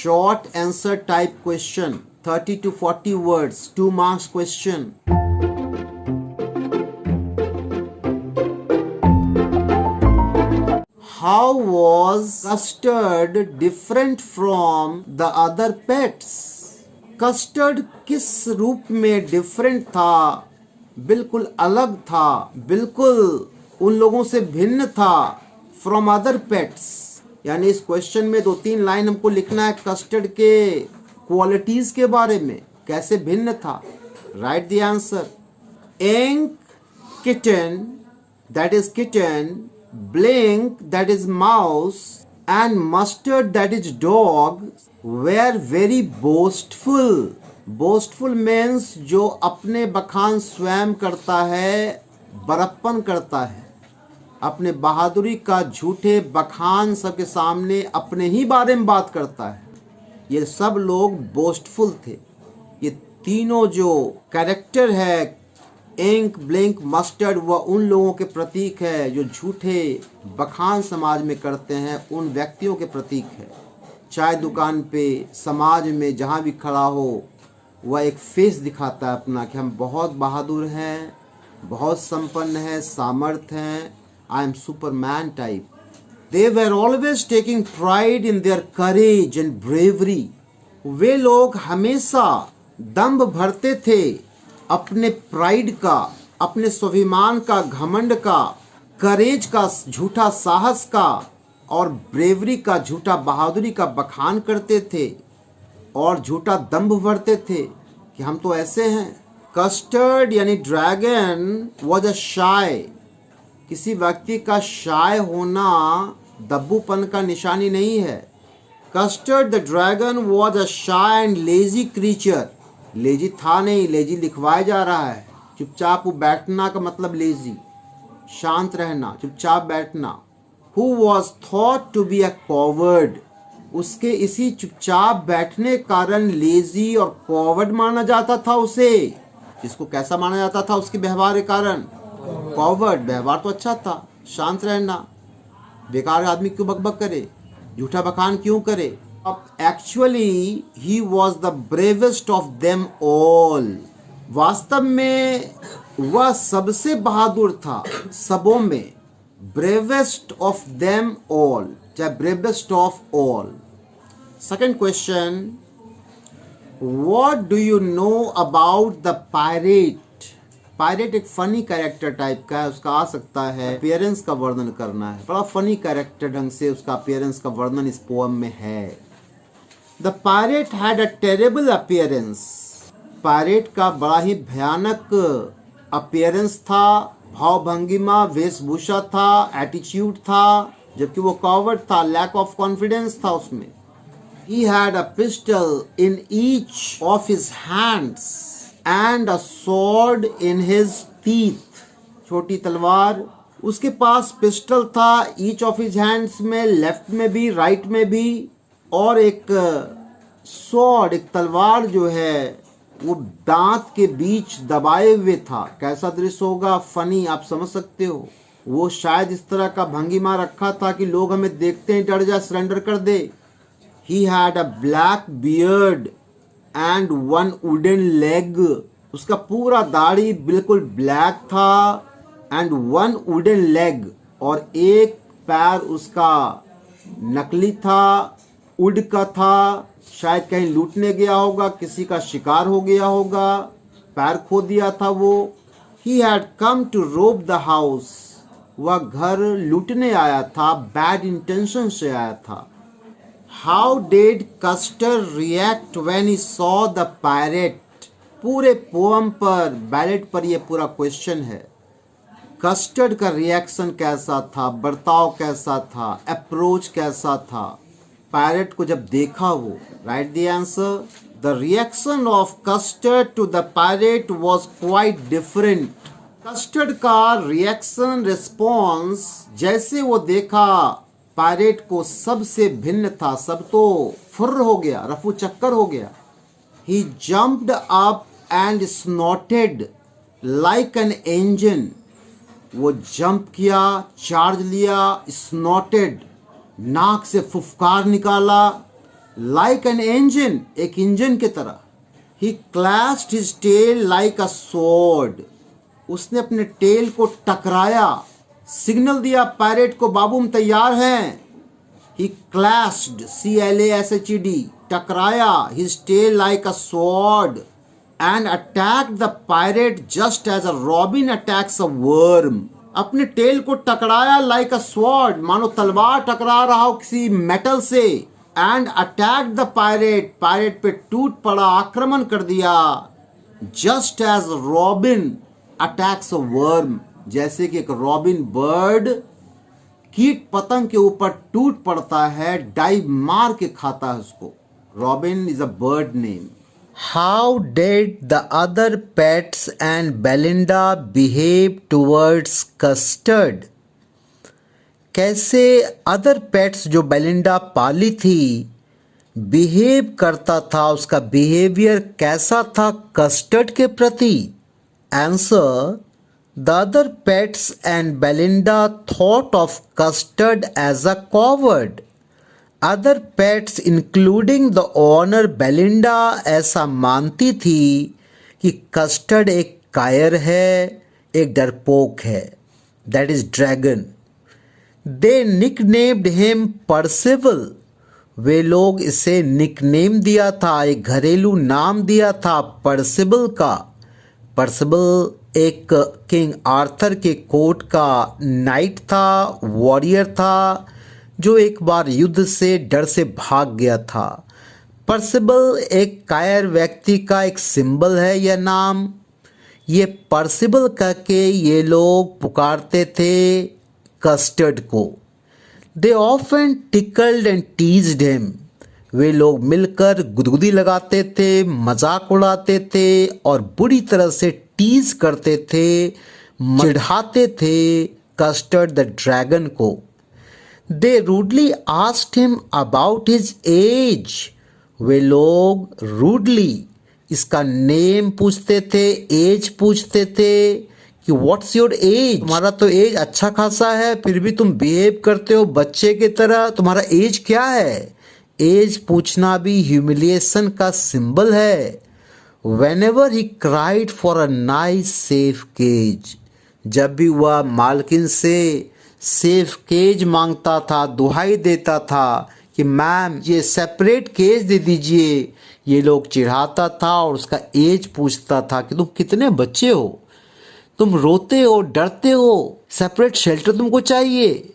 short answer type question, 30 to 40 words, 2 marks question. How was custard different from the other pets? Custard किस रूप में different था, बिल्कुल अलग था, बिल्कुल उन लोगों से भिन्न था, फ्रॉम अदर पेट्स। यानी इस क्वेश्चन में 2-3 लाइन हमको लिखना है कस्टर्ड के क्वालिटीज के बारे में, कैसे भिन्न था। Right the answer. Ink kitten, that is kitten, Blink that is mouse, and mustard that is dog were very boastful. Boastful means जो अपने बखान स्वयं करता है, बड़प्पन करता है, अपने बहादुरी का झूठे बखान सबके सामने अपने ही बारे में बात करता है। ये सब लोग बोस्टफुल थे। ये तीनों जो कैरेक्टर है, इंक, ब्लिंक, मस्टर्ड, वह उन लोगों के प्रतीक है जो झूठे बखान समाज में करते हैं, उन व्यक्तियों के प्रतीक है। चाय दुकान पे, समाज में जहाँ भी खड़ा हो, वह एक फेस दिखाता है अपना कि हम बहुत बहादुर हैं, बहुत संपन्न हैं, सामर्थ हैं, I am superman type. They were always taking pride in their courage and bravery. वे लोग हमेशा दम्भ भरते थे अपने प्राइड का, अपने स्वाभिमान का, घमंड का, करेज का, झूठा साहस का, और ब्रेवरी का, झूठा बहादुरी का बखान करते थे और झूठा दम्भ भरते थे कि हम तो ऐसे हैं। कस्टर्ड यानी ड्रैगन वॉज अ शाय। किसी व्यक्ति का शाय होना दब्बूपन का निशानी नहीं है। Custard the dragon was a shy and lazy creature. Lazy था नहीं, लेजी लिखवाया जा रहा है। चुपचाप बैठना का मतलब लेजी, शांत रहना, चुपचाप बैठना। Who was thought to be a coward। उसके इसी चुपचाप बैठने कारण लेजी और कॉवर्ड माना जाता था उसे। जिसको कैसा माना जाता था उसके व्यवहार के कारण? कॉवर्ड। व्यवहार तो अच्छा था, शांत रहना, बेकार आदमी क्यों बकबक करे, झूठा बखान क्यों करे। Actually he was the bravest of them all। वास्तव में वह सबसे बहादुर था सबों में। bravest of them all, चाहे bravest of all। Second question, what do you know about the pirate? Pirate एक फनी कैरेक्टर टाइप का है, उसका आ सकता है अपीयरेंस का वर्णन करना है। बड़ा फनी कैरेक्टर ढंग से उसका अपीयरेंस का वर्णन इस पोएम में है। The pirate had a terrible appearance। Pirate का बड़ा ही भयानक अपीयरेंस था, भाव भंगिमा, वेशभूषा था, एटीट्यूड था, जबकि वो कॉवर्ड था, लैक ऑफ कॉन्फिडेंस था उसमें। He had a pistol in each of his hands and a sword in his teeth। छोटी तलवार, उसके पास पिस्टल था, each of his hands में, लेफ्ट में भी, राइट में भी, और एक स्वॉर्ड, एक तलवार जो है वो दांत के बीच दबाए हुए था। कैसा दृश्य होगा, फनी, आप समझ सकते हो। वो शायद इस तरह का भंगिमा रखा था कि लोग हमें देखते ही डर जाए, सरेंडर कर दे। He had a black beard and one wooden leg. उसका पूरा दाढ़ी बिल्कुल ब्लैक था, एंड वन वुडन लेग, और एक पैर उसका नकली था, वुड का था। शायद कहीं लूटने गया होगा, किसी का शिकार हो गया होगा, पैर खो दिया था वो। He had come to rob the house। वह घर लूटने आया था, बैड इंटेंशन से आया था। How did Custer react when he saw the pirate? पूरे पोएम पर, बैलेट पर यह पूरा क्वेश्चन है। कस्टर्ड का रिएक्शन कैसा था, बर्ताव कैसा था, अप्रोच कैसा था पायरेट को जब देखा वो। Right the answer. The reaction of Custard to the pirate was quite different. Custard का रिएक्शन, रिस्पॉन्स, जैसे वो देखा पायरेट को, सबसे भिन्न था। सब तो फुर्र हो गया, रफू चक्कर हो गया। He jumped up and snorted like an engine. वो जंप किया, चार्ज लिया, स्नॉटेड, नाक से फुफकार निकाला, लाइक एन इंजन, एक इंजन की तरह। He clashed his tail like a sword, उसने अपने टेल को टकराया, सिग्नल दिया पायरेट को, बाबू हम तैयार हैं। ही क्लैश्ड, CLASHED, टकराया, his tail like a sword and attacked the pirate just as a robin attacks a worm. अपने टेल को टकराया लाइक अ स्वॉर्ड, मानो तलवार टकरा रहा हो किसी मेटल से। And attack the pirate, pirate पे टूट पड़ा, आक्रमण कर दिया। Just as robin attacks a worm, जैसे कि एक रॉबिन बर्ड कीट पतंग के ऊपर टूट पड़ता है, डाइव मार के खाता है उसको। Robin is a bird name. How did the other pets and Belinda behave towards custard? कैसे अदर पेट्स जो बेलिंडा पाली थी बिहेव करता था, उसका बिहेवियर कैसा था कस्टर्ड के प्रति? Answer, the other pets and Belinda thought of Custard as a coward. Other pets including the owner Belinda ऐसा मानती थी कि कस्टर्ड एक कायर है, एक डरपोक है, that is dragon. They nicknamed him Percival, वे लोग इसे निकनेम दिया था, एक घरेलू नाम दिया था परसिबल का। परसिबल एक किंग आर्थर के कोर्ट का नाइट था, वॉरियर था, जो एक बार युद्ध से डर से भाग गया था। परसिबल एक कायर व्यक्ति का एक सिंबल है यह नाम। ये परसिबल करके ये लोग पुकारते थे कस्टर्ड को। They often tickled and teased him, वे लोग मिलकर गुदगुदी लगाते थे, मजाक उड़ाते थे और बुरी तरह से टीज करते थे, चिढ़ाते थे कस्टर्ड द ड्रैगन को। They rudely asked him about his age, वे लोग रूडली इसका नेम पूछते थे, एज पूछते थे कि व्हाट्स योर एज, तुम्हारा तो एज अच्छा खासा है फिर भी तुम बिहेव करते हो बच्चे की तरह, तुम्हारा एज क्या है? एज पूछना भी ह्यूमिलिएशन का सिंबल है। Whenever he cried for a nice safe cage, जब भी वह मालकिन से सेफ केज मांगता था, दुहाई देता था कि मैम ये सेपरेट केज दे दीजिए, ये लोग चिढ़ाता था और उसका एज पूछता था कि तुम कितने बच्चे हो, तुम रोते हो, डरते हो, सेपरेट शेल्टर तुमको चाहिए।